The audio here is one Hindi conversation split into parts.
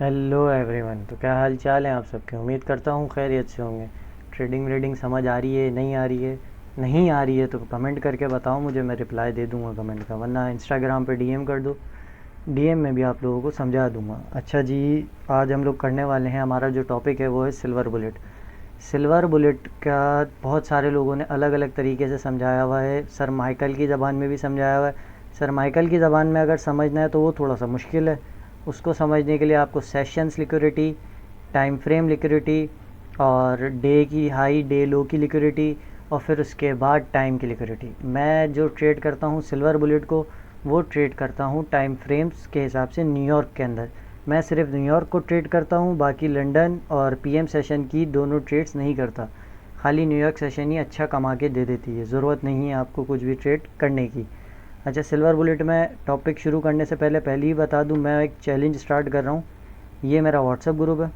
Hello everyone. तो क्या हाल चाल है आप सबके? उम्मीद करता हूँ खैरियत से होंगे। ट्रेडिंग व्रेडिंग समझ आ रही है, नहीं आ रही है? नहीं आ रही है तो कमेंट करके बताओ मुझे, मैं रिप्लाई दे दूँगा कमेंट का, वरना इंस्टाग्राम पे डीएम कर दो। डीएम में भी आप लोगों को समझा दूँगा। अच्छा जी, आज हम लोग करने वाले हैं, हमारा जो टॉपिक है वो है सिल्वर बुलेट। सिल्वर बुलेट का बहुत सारे लोगों ने अलग अलग तरीके से समझाया हुआ है। सर माइकल की ज़बान में भी समझाया हुआ है। सर माइकल की ज़बान में अगर समझना है तो वो थोड़ा सा मुश्किल है। उसको समझने के लिए आपको sessions liquidity, time frame liquidity, और डे की हाई डे लो की लिक्विडिटी, और फिर उसके बाद टाइम की लिक्विडिटी। मैं जो ट्रेड करता हूँ सिल्वर बुलेट को, वो ट्रेड करता हूँ टाइम फ्रेम्स के हिसाब से न्यूयॉर्क के अंदर। मैं सिर्फ न्यूयॉर्क को ट्रेड करता हूँ, बाकी लंदन और पीएम सेशन की दोनों ट्रेड्स नहीं करता। खाली न्यूयॉर्क सेशन ही अच्छा कमा के दे देती है, ज़रूरत नहीं है आपको कुछ भी ट्रेड करने की। अच्छा, सिल्वर बुलेट में टॉपिक शुरू करने से पहले ही बता दूं, मैं एक चैलेंज स्टार्ट कर रहा हूँ। ये मेरा व्हाट्सएप ग्रुप है,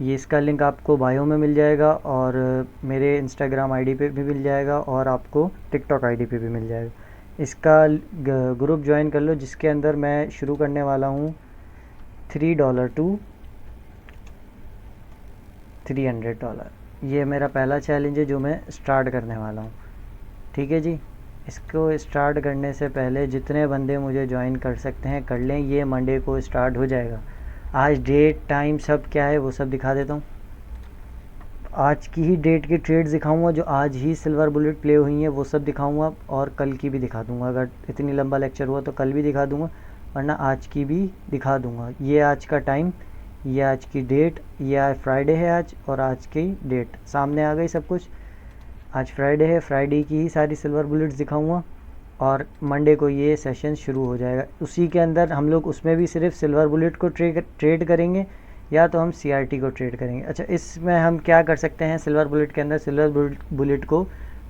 ये इसका लिंक आपको बायो में मिल जाएगा, और मेरे इंस्टाग्राम आईडी पे भी मिल जाएगा, और आपको टिकटॉक आईडी पे भी मिल जाएगा। इसका ग्रुप ज्वाइन कर लो, जिसके अंदर मैं शुरू करने वाला हूँ $3 टू $300। ये मेरा पहला चैलेंज है जो मैं स्टार्ट करने वाला हूँ। ठीक है जी। इसको स्टार्ट करने से पहले जितने बंदे मुझे ज्वाइन कर सकते हैं कर लें। ये मंडे को स्टार्ट हो जाएगा। आज डेट टाइम सब क्या है वो सब दिखा देता हूँ। आज की ही डेट की ट्रेड्स दिखाऊंगा, जो आज ही सिल्वर बुलेट प्ले हुई हैं वो सब दिखाऊंगा, और कल की भी दिखा दूंगा। अगर इतनी लंबा लेक्चर हुआ तो कल भी दिखा दूंगा, वरना आज की भी दिखा दूंगा। ये आज का टाइम, ये आज की डेट, ये आज फ्राइडे है आज, और आज की डेट सामने आ गई सब कुछ। आज फ्राइडे है, फ्राइडे की ही सारी सिल्वर बुलेट्स दिखाऊंगा, और मंडे को ये सेशन शुरू हो जाएगा। उसी के अंदर हम लोग उसमें भी सिर्फ सिल्वर बुलेट को ट्रेड करेंगे, या तो हम सीआरटी को ट्रेड करेंगे। अच्छा, इसमें हम क्या कर सकते हैं? सिल्वर बुलेट के अंदर सिल्वर बुलेट को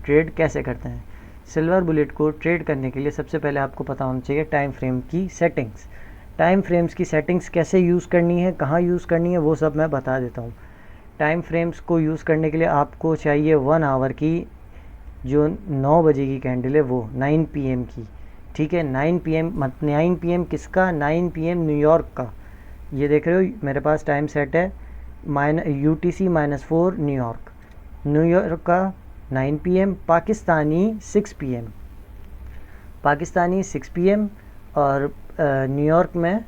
ट्रेड कैसे करते हैं? सिल्वर बुलेट को ट्रेड करने के लिए सबसे पहले आपको पता होना चाहिए टाइम फ्रेम की सेटिंग्स। टाइम फ्रेम्स की सेटिंग्स कैसे यूज़ करनी है, कहाँ यूज़ करनी है, वो सब मैं बता देता हूँ। टाइम फ्रेम्स को यूज़ करने के लिए आपको चाहिए 1 आवर की, जो 9 बजे की कैंडल है वो 9 पीएम की। ठीक है, 9 पीएम, 9 पीएम किसका? 9 पीएम न्यूयॉर्क का। ये देख रहे हो मेरे पास टाइम सेट है UTC -4 न्यूयॉर्क। न्यूयॉर्क का 9 PM, Pakistani 6 PM, Pakistani 6 PM, और न्यूयॉर्क में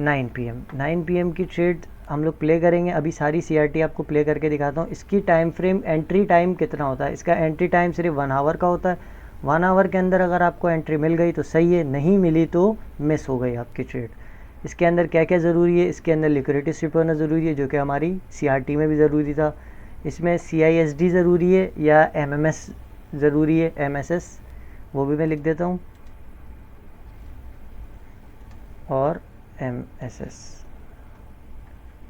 9 पीएम। 9 पीएम की ट्रेड हम लोग प्ले करेंगे। अभी सारी सीआरटी आपको प्ले करके दिखाता हूँ। इसकी टाइम फ्रेम एंट्री टाइम कितना होता है? इसका एंट्री टाइम सिर्फ 1 आवर का होता है। 1 आवर के अंदर अगर आपको एंट्री मिल गई तो सही है, नहीं मिली तो मिस हो गई आपकी ट्रेड। इसके अंदर क्या क्या ज़रूरी है? इसके अंदर लिक्विडिटी स्विप होना ज़रूरी है, जो कि हमारी सीआरटी में भी ज़रूरी था। इसमें CISD ज़रूरी है, या MMS ज़रूरी है, MSS, वो भी मैं लिख देता हूँ, और MSS।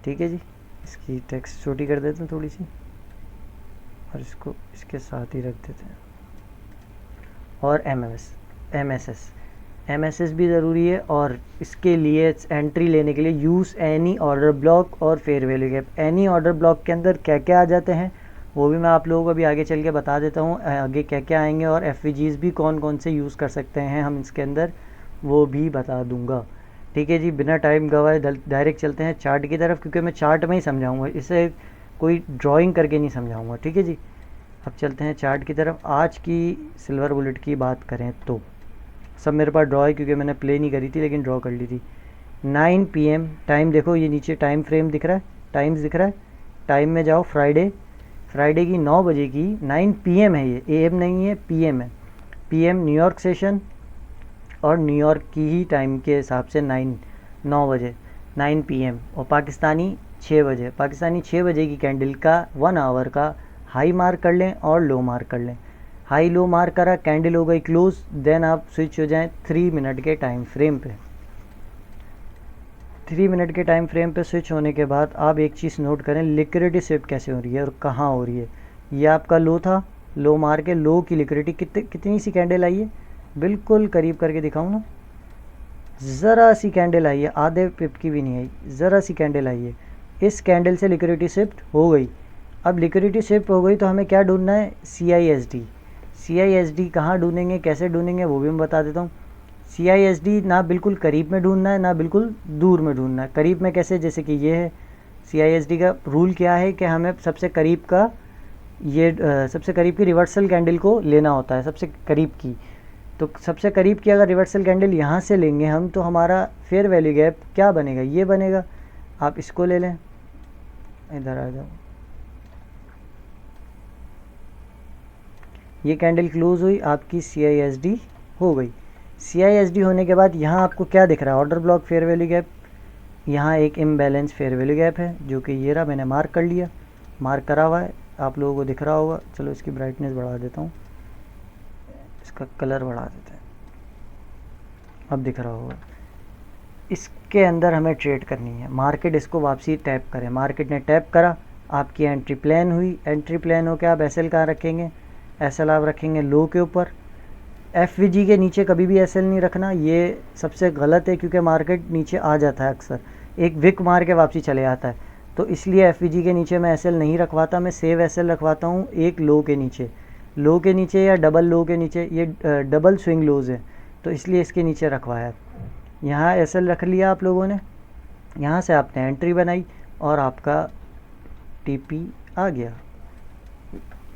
ठीक है जी। इसकी टेक्स्ट छोटी कर देते हैं थोड़ी सी, और इसको इसके साथ ही रख देते हैं। और MSS भी ज़रूरी है, और इसके लिए एंट्री लेने के लिए यूज़ एनी ऑर्डर ब्लॉक और fair value gap. Any order block के अंदर क्या क्या आ जाते हैं वो भी मैं आप लोगों को अभी आगे चल के बता देता हूँ, आगे क्या क्या आएंगे, और FVGs भी कौन कौन से यूज़ कर सकते हैं हम इसके अंदर, वो भी बता दूंगा। ठीक है जी, बिना टाइम गवाए डायरेक्ट चलते हैं चार्ट की तरफ, क्योंकि मैं चार्ट में ही समझाऊंगा, इसे कोई ड्राइंग करके नहीं समझाऊंगा। ठीक है जी, अब चलते हैं चार्ट की तरफ। आज की सिल्वर बुलेट की बात करें तो सब मेरे पास ड्रॉ है, क्योंकि मैंने प्ले नहीं करी थी लेकिन ड्रॉ कर ली थी। 9 पीएम टाइम देखो, ये नीचे टाइम फ्रेम दिख रहा है, टाइम्स दिख रहा है। टाइम में जाओ, फ्राइडे की 9 बजे की 9 पीएम है, ये AM नहीं है, PM है। PM न्यूयॉर्क सेशन, और न्यूयॉर्क की ही टाइम के हिसाब से 9 बजे 9 पीएम, और पाकिस्तानी 6 बजे। पाकिस्तानी 6 बजे की कैंडल का 1 आवर का हाई मार्क कर लें और लो मार्क कर लें। हाई लो मार्क करा, कैंडल हो गई क्लोज, देन आप स्विच हो जाएं 3 मिनट के टाइम फ्रेम पे। 3 मिनट के टाइम फ्रेम पे स्विच होने के बाद आप एक चीज़ नोट करें, लिक्विडिटी स्विप कैसे हो रही है और कहाँ हो रही है। ये आपका लो था, लो मार के लो की लिक्विडिटी कितनी सी कैंडल आई है, बिल्कुल करीब करके दिखाऊँ ना, ज़रा सी कैंडल आई है, आधे पिप की भी नहीं आई, ज़रा सी कैंडल आई है। इस कैंडल से लिक्विडिटी शिफ्ट हो गई। अब लिक्विडिटी शिफ्ट हो गई तो हमें क्या ढूंढना है? CISD। CISD कहाँ ढूंढेंगे, कैसे ढूंढेंगे, वो भी मैं बता देता हूँ। CISD ना बिल्कुल करीब में ढूंढना है ना बिल्कुल दूर में ढूंढना है। करीब में कैसे, जैसे कि ये है CISD का रूल क्या है कि हमें सबसे करीब का सबसे करीब की रिवर्सल कैंडल को लेना होता है, सबसे करीब की। तो सबसे करीब की अगर रिवर्सल कैंडल यहाँ से लेंगे हम तो हमारा फेयर वैल्यू गैप क्या बनेगा, ये बनेगा। आप इसको ले लें, इधर आ जाओ। ये कैंडल क्लोज हुई, आपकी CISD हो गई। CISD होने के बाद यहाँ आपको क्या दिख रहा है, order block fair value gap. यहाँ एक इम्बैलेंस फेयर वैल्यू गैप है जो कि ये रहा, मैंने मार्क कर लिया, मार्क करा हुआ है, आप लोगों को दिख रहा होगा। चलो इसकी ब्राइटनेस बढ़ा देता हूँ, इसका कलर बढ़ा देते हैं, अब दिख रहा होगा। इसके अंदर हमें ट्रेड करनी है। मार्केट इसको वापसी टैप करे, मार्केट ने टैप करा, आपकी एंट्री प्लान हुई। एंट्री प्लान हो के आप SL कहाँ रखेंगे, SL आप रखेंगे लो के ऊपर। FVG के नीचे कभी भी SL नहीं रखना, ये सबसे गलत है क्योंकि मार्केट नीचे आ जाता है, अक्सर एक विक मार के वापसी चले आता है। तो इसलिए FVG के नीचे मैं SL नहीं रखवाता, मैं सेव SL रखवाता हूँ एक लो के नीचे, लो के नीचे या डबल लो के नीचे। ये डबल स्विंग लोज है तो इसलिए इसके नीचे रखवाया। यहाँ SL रख लिया आप लोगों ने, यहाँ से आपने एंट्री बनाई और आपका TP आ गया।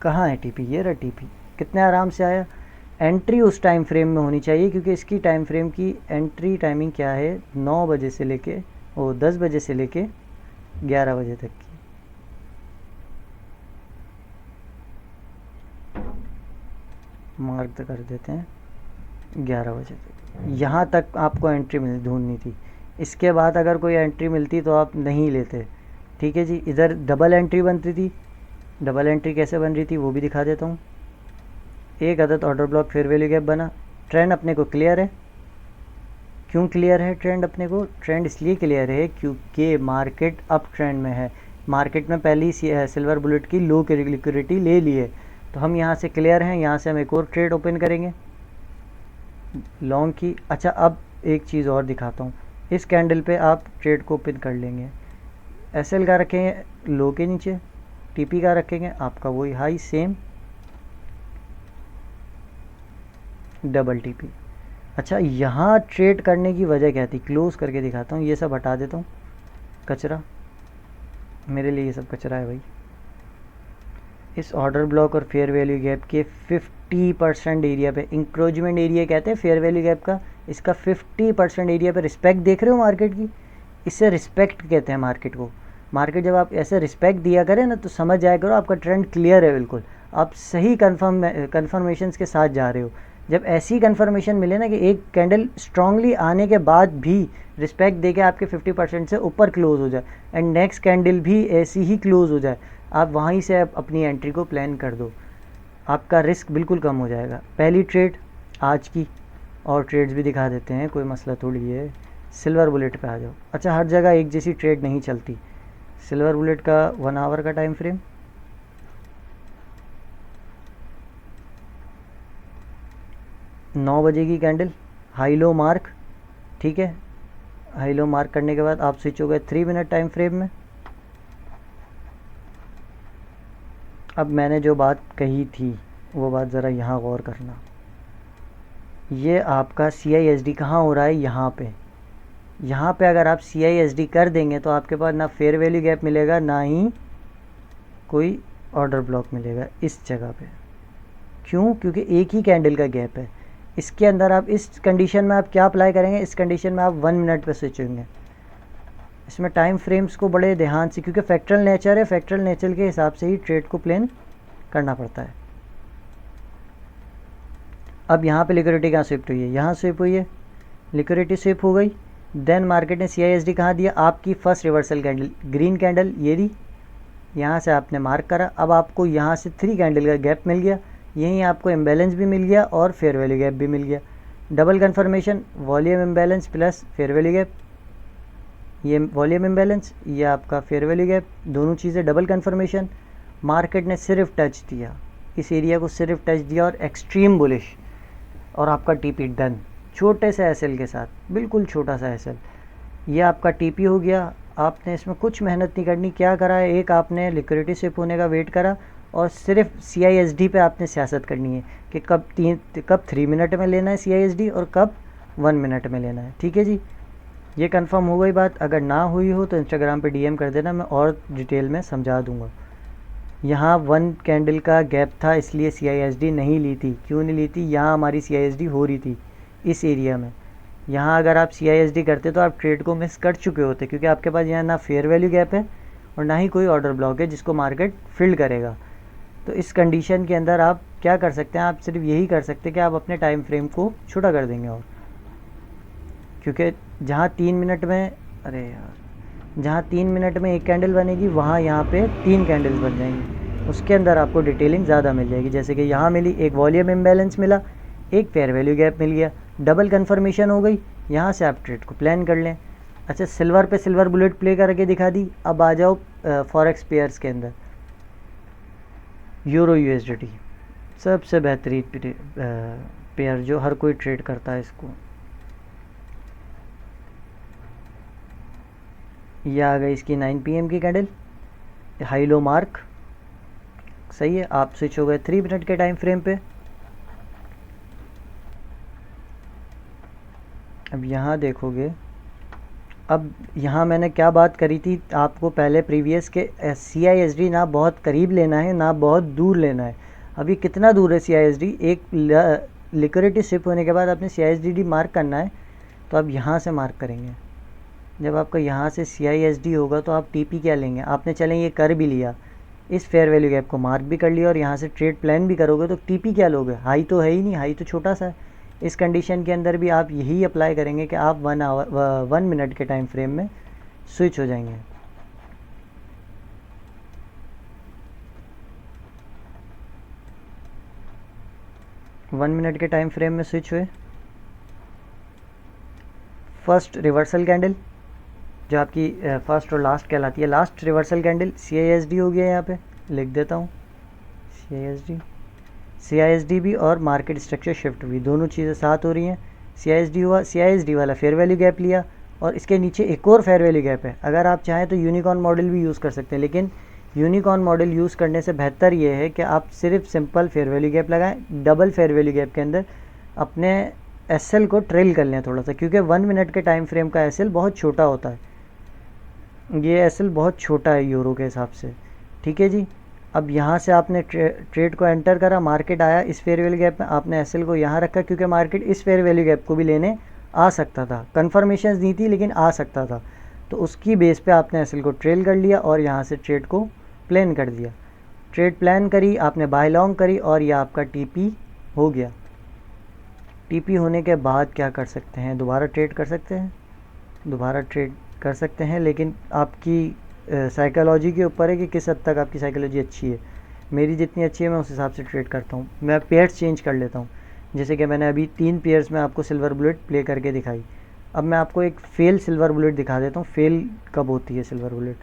कहाँ है TP, ये रहा TP, कितने आराम से आया। एंट्री उस टाइम फ्रेम में होनी चाहिए क्योंकि इसकी टाइम फ्रेम की एंट्री टाइमिंग क्या है, 9 बजे से लेके 10 बजे से लेके 11 बजे तक की। मार्क कर देते हैं 11 बजे तक, यहाँ तक आपको एंट्री ढूंढनी थी। इसके बाद अगर कोई एंट्री मिलती तो आप नहीं लेते, ठीक है जी। इधर डबल एंट्री बनती थी, डबल एंट्री कैसे बन रही थी वो भी दिखा देता हूँ। एक अदद order block fair value gap बना, ट्रेंड अपने को क्लियर है। क्यों क्लियर है ट्रेंड अपने को, ट्रेंड इसलिए क्लियर है क्योंकि मार्केट अप ट्रेंड में है। मार्केट में पहले ही सिल्वर बुलेट की लो की लिक्विडिटी ले ली है, तो हम यहाँ से क्लियर हैं। यहाँ से हम एक और ट्रेड ओपन करेंगे लॉन्ग की। अच्छा, अब एक चीज़ और दिखाता हूँ, इस कैंडल पे आप ट्रेड को ओपन कर लेंगे। SL का रखेंगे लो के नीचे, TP का रखेंगे आपका वही हाई सेम डबल TP। अच्छा, यहाँ ट्रेड करने की वजह क्या थी, क्लोज करके दिखाता हूँ। ये सब हटा देता हूँ कचरा, मेरे लिए ये सब कचरा है भाई। इस ऑर्डर ब्लॉक और फेयर वैल्यू गैप के 50% एरिया पे, इंक्रोचमेंट एरिया कहते हैं फेयर वैल्यू गैप का, इसका 50% एरिया पे रिस्पेक्ट देख रहे हो मार्केट की, इससे रिस्पेक्ट कहते हैं मार्केट को। मार्केट जब आप ऐसे रिस्पेक्ट दिया करें ना तो समझ जाया करो आपका ट्रेंड क्लियर है, बिल्कुल आप सही कन्फर्मेशन के साथ जा रहे हो। जब ऐसी कन्फर्मेशन मिले ना कि एक कैंडल स्ट्रांगली आने के बाद भी रिस्पेक्ट दे के आपके 50% से ऊपर क्लोज हो जाए एंड नेक्स्ट कैंडल भी ऐसी ही क्लोज हो जाए, आप वहीं से अपनी एंट्री को प्लान कर दो, आपका रिस्क बिल्कुल कम हो जाएगा। पहली ट्रेड आज की, और ट्रेड्स भी दिखा देते हैं, कोई मसला थोड़ी है। सिल्वर बुलेट पे आ जाओ। अच्छा, हर जगह एक जैसी ट्रेड नहीं चलती। सिल्वर बुलेट का 1 आवर का टाइम फ्रेम, नौ बजे की कैंडल, हाई लो मार्क, ठीक है। हाई लो मार्क करने के बाद आप स्विच हो गए 3 मिनट टाइम फ्रेम में। अब मैंने जो बात कही थी वो बात ज़रा यहाँ गौर करना। ये आपका CISD कहाँ हो रहा है, यहाँ पे। यहाँ पे अगर आप CISD कर देंगे तो आपके पास ना फेयर वैल्यू गैप मिलेगा ना ही कोई ऑर्डर ब्लॉक मिलेगा इस जगह पे। क्यों, क्योंकि एक ही कैंडल का गैप है। इसके अंदर आप इस कंडीशन में आप क्या अप्लाई करेंगे, इस कंडीशन में आप 1 मिनट पे स्विच होंगे। इसमें टाइम फ्रेम्स को बड़े ध्यान से, क्योंकि फैक्टरल नेचर है, फैक्टरल नेचर के हिसाब से ही ट्रेड को प्लान करना पड़ता है। अब यहाँ पे लिक्विडिटी कहाँ स्विफ्ट हुई है, यहाँ स्विप हुई है, लिक्विडिटी स्विप हो गई। देन मार्केट ने CISD कहाँ दिया, आपकी first reversal candle green candle ये दी, यहाँ से आपने मार्क करा। अब आपको यहाँ से 3 कैंडल का गैप मिल गया, यहीं आपको इम्बैलेंस भी मिल गया और फेयर वैल्यू गैप भी मिल गया। Double confirmation, volume imbalance plus fair value gap, ये वॉल्यूम इम्बैलेंस, ये आपका फेयर वैल्यू गैप, दोनों चीज़ें डबल कन्फर्मेशन। मार्केट ने सिर्फ टच दिया, इस एरिया को सिर्फ टच दिया और एक्सट्रीम बुलिश, और आपका TP डन छोटे से SL के साथ, बिल्कुल छोटा सा SL। ये आपका TP हो गया। आपने इसमें कुछ मेहनत नहीं करनी, क्या करा है, एक आपने लिक्विडिटी स्विप होने का वेट करा और सिर्फ CISD पे आपने सियासत करनी है कि कब 3 मिनट में लेना है CISD और कब 1 मिनट में लेना है। ठीक है जी, ये कंफर्म हो गई बात। अगर ना हुई हो तो इंस्टाग्राम पे डीएम कर देना, मैं और डिटेल में समझा दूंगा। यहाँ 1 कैंडल का गैप था, इसलिए CISD नहीं ली थी। क्यों नहीं ली थी? यहाँ हमारी CISD हो रही थी इस एरिया में। यहाँ अगर आप CISD करते तो आप ट्रेड को मिस कर चुके होते, क्योंकि आपके पास यहाँ ना फेयर वैल्यू गैप है और ना ही कोई ऑर्डर ब्लॉक है जिसको मार्केट फिल्ड करेगा। तो इस कंडीशन के अंदर आप क्या कर सकते हैं? आप सिर्फ यही कर सकते हैं कि आप अपने टाइम फ्रेम को छोटा कर देंगे। और क्योंकि जहाँ 3 मिनट में, अरे यार, जहाँ 3 मिनट में एक कैंडल बनेगी, वहाँ यहाँ पे 3 कैंडल्स बन जाएंगी। उसके अंदर आपको डिटेलिंग ज़्यादा मिल जाएगी। जैसे कि यहाँ मिली, एक वॉल्यूम इम्बैलेंस मिला, एक फेयर वैल्यू गैप मिल गया, डबल कन्फर्मेशन हो गई। यहाँ से आप ट्रेड को प्लान कर लें। अच्छा, सिल्वर पे सिल्वर बुलेट प्ले करके दिखा दी। अब आ जाओ फॉरेक्स पेयर्स के अंदर। यूरो USDT सबसे बेहतरीन पेयर जो हर कोई ट्रेड करता है इसको। ये आ गई इसकी 9 PM की कैंडल, हाई लो मार्क। सही है। आप स्विच हो गए 3 मिनट के टाइम फ्रेम पे। अब यहाँ देखोगे, अब यहाँ मैंने क्या बात करी थी आपको पहले प्रीवियस के, CISD ना बहुत करीब लेना है ना बहुत दूर लेना है। अभी कितना दूर है CISD? एक लिक्विडिटी शिप होने के बाद आपने CISD मार्क करना है, तो आप यहाँ से मार्क करेंगे। जब आपका यहाँ से CISD होगा तो आप TP क्या लेंगे? आपने चलें ये कर भी लिया, इस फेयर वैल्यू गैप को मार्क भी कर लिया और यहाँ से ट्रेड प्लान भी करोगे, तो TP क्या लोगे? हाई तो है ही नहीं, हाई तो छोटा सा है। इस कंडीशन के अंदर भी आप यही अप्लाई करेंगे कि आप 1 मिनट के टाइम फ्रेम में स्विच हो जाएंगे। वन मिनट के टाइम फ्रेम में स्विच हुए। फर्स्ट रिवर्सल कैंडल जो आपकी फर्स्ट और लास्ट कहलाती है, लास्ट रिवर्सल कैंडल CISD हो गया। यहाँ पे लिख देता हूँ CISD भी और मार्केट स्ट्रक्चर शिफ्ट भी, दोनों चीज़ें साथ हो रही हैं। CISD हुआ, CISD वाला फेयर वैल्यू गैप लिया और इसके नीचे एक और फेयर वैल्यू गैप है। अगर आप चाहें तो यूनिकॉर्न मॉडल भी यूज़ कर सकते हैं, लेकिन यूनिकॉर्न मॉडल यूज़ करने से बेहतर ये है कि आप सिर्फ सिंपल फेयर वैल्यू गैप लगाएं। डबल फेयर वैल्यू गैप के अंदर अपने SL को ट्रेल कर लें थोड़ा सा, क्योंकि 1 मिनट के टाइम फ्रेम का SL बहुत छोटा होता है। ये SL बहुत छोटा है यूरो के हिसाब से। ठीक है जी। अब यहाँ से आपने ट्रेड को एंटर करा, मार्केट आया इस फेयर वैल्यू गैप में, आपने SL को यहाँ रखा क्योंकि मार्केट इस फेयर वैल्यू गैप को भी लेने आ सकता था। कन्फर्मेशन नहीं थी लेकिन आ सकता था, तो उसकी बेस पे आपने SL को ट्रेल कर लिया और यहाँ से ट्रेड को प्लान कर दिया। ट्रेड प्लान करी आपने, बाय लॉन्ग करी और यह आपका TP हो गया। TP होने के बाद क्या कर सकते हैं? दोबारा ट्रेड कर सकते हैं, दोबारा ट्रेड कर सकते हैं, लेकिन आपकी साइकोलॉजी के ऊपर है कि किस हद तक आपकी साइकोलॉजी अच्छी है। मेरी जितनी अच्छी है मैं उस हिसाब से ट्रेड करता हूँ। मैं पेयर्स चेंज कर लेता हूँ, जैसे कि मैंने अभी 3 पेयर्स में आपको सिल्वर बुलेट प्ले करके दिखाई। अब मैं आपको एक फेल सिल्वर बुलेट दिखा देता हूँ। फेल कब होती है सिल्वर बुलेट?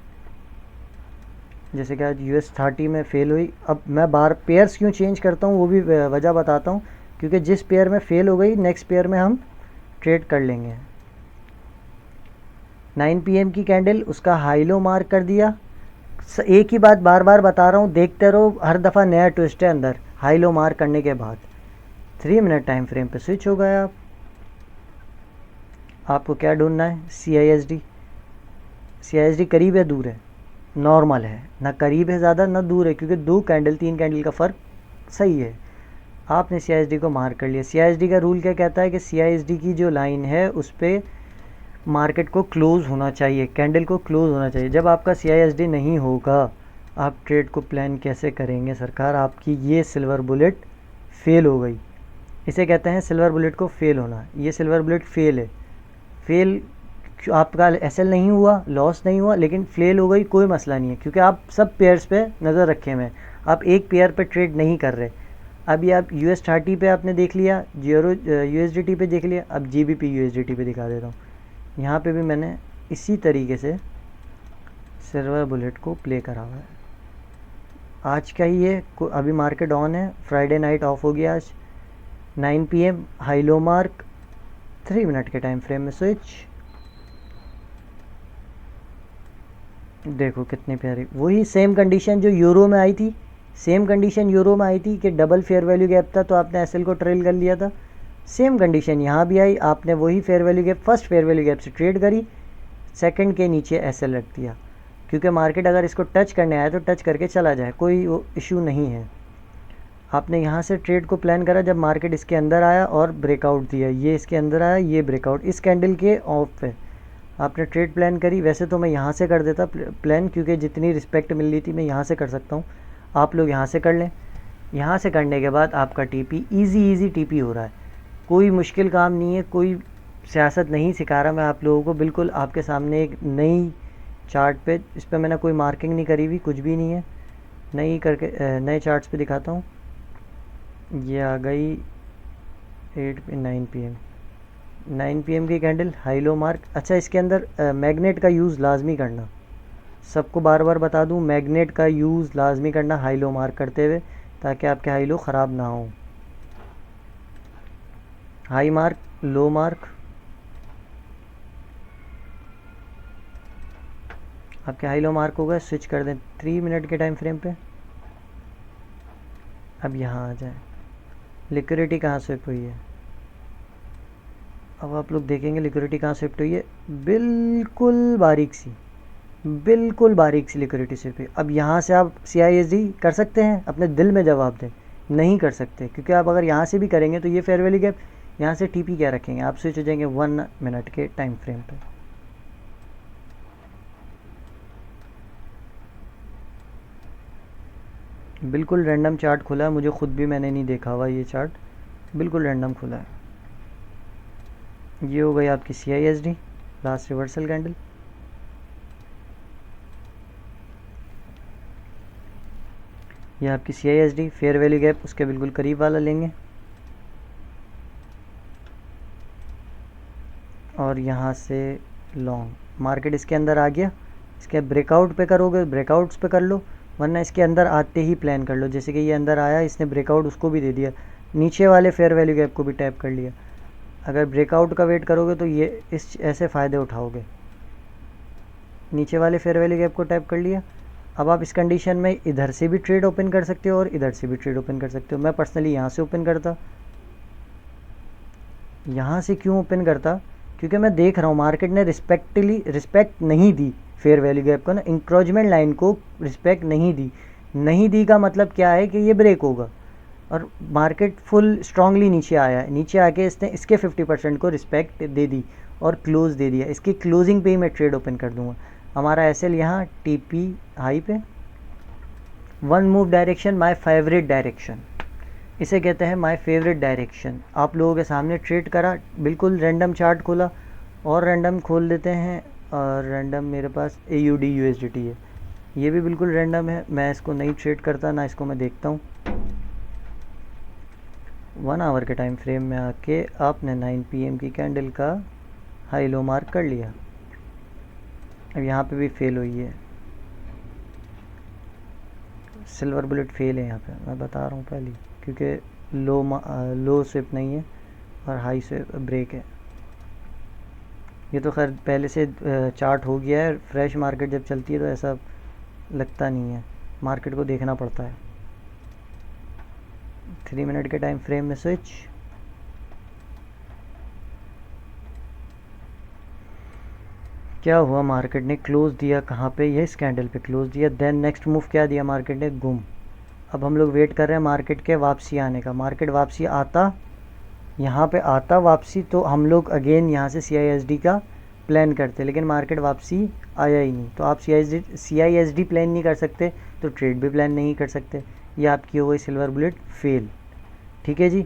जैसे कि आज US30 में फेल हुई। अब मैं बार पेयर्स क्यों चेंज करता हूँ वो भी वजह बताता हूँ, क्योंकि जिस पेयर में फेल हो गई नेक्स्ट पेयर में हम ट्रेड कर लेंगे। 9 PM की कैंडल, उसका हाई लो मार्क कर दिया। एक ही बात बार बार बता रहा हूँ, देखते रहो, हर दफ़ा नया ट्विस्ट है अंदर। हाई लो मार्क करने के बाद 3 मिनट टाइम फ्रेम पे स्विच हो गया। आपको क्या ढूंढना है? CISD। CISD करीब है दूर है? नॉर्मल है, ना करीब है ज़्यादा ना दूर है, क्योंकि 2 कैंडल 3 कैंडल का फ़र्क सही है। आपने CISD को मार्क कर लिया। CISD का रूल क्या कहता है कि CISD की जो लाइन है उस पर मार्केट को क्लोज़ होना चाहिए, कैंडल को क्लोज़ होना चाहिए। जब आपका CISD नहीं होगा आप ट्रेड को प्लान कैसे करेंगे सरकार? आपकी ये सिल्वर बुलेट फेल हो गई, इसे कहते हैं सिल्वर बुलेट को फेल होना। ये सिल्वर बुलेट फेल है। फेल आपका SL नहीं हुआ, लॉस नहीं हुआ, लेकिन फेल हो गई, कोई मसला नहीं है, क्योंकि आप सब पेयर्स पे नज़र रखे हुए हैं। आप एक पेयर पे ट्रेड नहीं कर रहे। अभी आप US30 पे आपने देख लिया, यूरो USDT पे देख लिया, अब GBP USDT पे दिखा देता हूँ। यहाँ पे भी मैंने इसी तरीके से सिल्वर बुलेट को प्ले करा हुआ है। आज का ही है, अभी मार्केट ऑन है, फ्राइडे नाइट ऑफ हो गया आज। 9 PM high low mark, 3 minute के टाइम फ्रेम में स्विच। देखो कितनी प्यारी, वही सेम कंडीशन जो यूरो में आई थी, सेम कंडीशन यूरो में आई थी कि डबल फेयर वैल्यू गैप था, तो आपने SL को ट्रेल कर लिया था। सेम कंडीशन यहाँ भी आई, आपने वही fair value gap, first fair value gap से ट्रेड करी, सेकंड के नीचे ऐसे रख दिया, क्योंकि मार्केट अगर इसको टच करने आया तो टच करके चला जाए, कोई वो इशू नहीं है। आपने यहाँ से ट्रेड को प्लान करा जब मार्केट इसके अंदर आया और ब्रेकआउट दिया, ये इसके अंदर आया, ये ब्रेकआउट इस कैंडल के ऑफ पे आपने ट्रेड प्लान करी। वैसे तो मैं यहाँ से कर देता प्लान, क्योंकि जितनी रिस्पेक्ट मिल रही थी मैं यहाँ से कर सकता हूँ, आप लोग यहाँ से कर लें। यहाँ से करने के बाद आपका टीपी इजी टीपी हो रहा है, कोई मुश्किल काम नहीं है, कोई सियासत नहीं सिखा रहा मैं आप लोगों को, बिल्कुल आपके सामने एक नई चार्ट पे, इस पर मैंने कोई मार्किंग नहीं करी हुई, कुछ भी नहीं है, नई करके नए चार्ट्स पे दिखाता हूँ। ये आ गई 9 PM की कैंडल, हाई लो मार्क। अच्छा, इसके अंदर मैग्नेट का यूज़ लाजमी करना, सबको बार बार बता दूं, मैग्नेट का यूज़ लाजमी करना हाई लो मार्क करते हुए, ताकि आपके हाई लो ख़राब ना हो। हाई मार्क, लो मार्क, आपके हाई लो मार्क हो गए, स्विच कर दें 3 मिनट के टाइम फ्रेम पे। अब यहाँ आ जाए, लिक्विडिटी कहाँ स्विप हुई है, अब आप लोग देखेंगे लिक्विडिटी कहाँ स्विफ्ट हुई है, बिल्कुल बारीक सी लिक्विडिटी स्विफ्ट हुई। अब यहाँ से आप CISD कर सकते हैं, अपने दिल में जवाब दें, नहीं कर सकते, क्योंकि आप अगर यहाँ से भी करेंगे तो ये फेयर वैल्यू गैप, यहाँ से TP क्या रखेंगे, आप स्विच हो जाएंगे 1 मिनट के टाइम फ्रेम पे। बिल्कुल रैंडम चार्ट खुला है, मुझे खुद भी मैंने नहीं देखा हुआ, ये चार्ट बिल्कुल रैंडम खुला है। ये हो गई आपकी CISD लास्ट रिवर्सल कैंडल। ये आपकी CISD फेयर वैल्यू गैप उसके बिल्कुल करीब वाला लेंगे, और यहाँ से लॉन्ग। मार्केट इसके अंदर आ गया, इसके ब्रेकआउट पे करोगे ब्रेकआउट्स पे कर लो, वरना इसके अंदर आते ही प्लान कर लो। जैसे कि ये अंदर आया, इसने ब्रेकआउट उसको भी दे दिया, नीचे वाले फेयर वैल्यू गैप को भी टैप कर लिया। अगर ब्रेकआउट का वेट करोगे तो ये इस ऐसे फ़ायदे उठाओगे। नीचे वाले फेयर वैल्यू गैप को टैप कर लिया। अब आप इस कंडीशन में इधर से भी ट्रेड ओपन कर सकते हो और इधर से भी ट्रेड ओपन कर सकते हो। मैं पर्सनली यहाँ से ओपन करता। यहाँ से क्यों ओपन करता, क्योंकि मैं देख रहा हूँ मार्केट ने रिस्पेक्ट नहीं दी फेयर वैल्यू गैप को ना, इंक्रोचमेंट लाइन को रिस्पेक्ट नहीं दी का मतलब क्या है कि ये ब्रेक होगा, और मार्केट फुल स्ट्रांगली नीचे आया है। नीचे आके इसने इसके 50% को रिस्पेक्ट दे दी और क्लोज दे दिया। इसकी क्लोजिंग पे ही मैं ट्रेड ओपन कर दूंगा। हमारा एसएल यहाँ टीपी हाई पे, one move direction my favourite direction, इसे कहते हैं माय फेवरेट डायरेक्शन। आप लोगों के सामने ट्रेड करा, बिल्कुल रैंडम चार्ट खोला, और रैंडम खोल देते हैं, और रैंडम मेरे पास AUD USDT है, ये भी बिल्कुल रैंडम है। मैं इसको नहीं ट्रेड करता ना, इसको मैं देखता हूँ। 1 आवर के टाइम फ्रेम में आके आपने 9 PM की कैंडल का हाई लो मार्क कर लिया। अब यहाँ पे भी फेल हुई है, सिल्वर बुलेट फेल है यहाँ पे, मैं बता रहा हूँ पहले, क्योंकि लो स्विप नहीं है और हाई स्विप ब्रेक है। ये तो खैर पहले से चार्ट हो गया है, फ्रेश मार्केट जब चलती है तो ऐसा लगता नहीं है, मार्केट को देखना पड़ता है। 3 मिनट के टाइम फ्रेम में स्विच, क्या हुआ, मार्केट ने क्लोज दिया कहाँ पे, ये इस कैंडल पे क्लोज दिया। देन नेक्स्ट मूव क्या दिया मार्केट ने, गुम। अब हम लोग वेट कर रहे हैं मार्केट के वापसी आने का। मार्केट वापसी आता, यहाँ पे आता वापसी, तो हम लोग अगेन यहाँ से CISD का प्लान करते, लेकिन मार्केट वापसी आया ही नहीं। तो आप CISD प्लान नहीं कर सकते तो ट्रेड भी प्लान नहीं कर सकते। ये आपकी हो गई सिल्वर बुलेट फेल। ठीक है जी,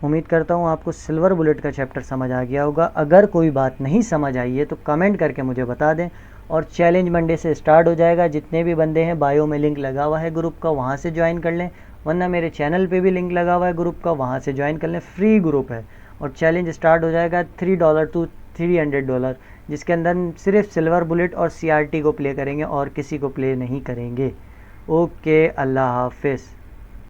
उम्मीद करता हूँ आपको सिल्वर बुलेट का चैप्टर समझ आ गया होगा। अगर कोई बात नहीं समझ आई है तो कमेंट करके मुझे बता दें, और चैलेंज मंडे से स्टार्ट हो जाएगा। जितने भी बंदे हैं, बायो में लिंक लगा हुआ है ग्रुप का, वहाँ से ज्वाइन कर लें, वरना मेरे चैनल पे भी लिंक लगा हुआ है ग्रुप का, वहाँ से ज्वाइन कर लें, फ्री ग्रुप है। और चैलेंज स्टार्ट हो जाएगा $3 to $300, जिसके अंदर सिर्फ सिल्वर बुलेट और CRT को प्ले करेंगे और किसी को प्ले नहीं करेंगे। ओके, अल्लाह हाफिज़।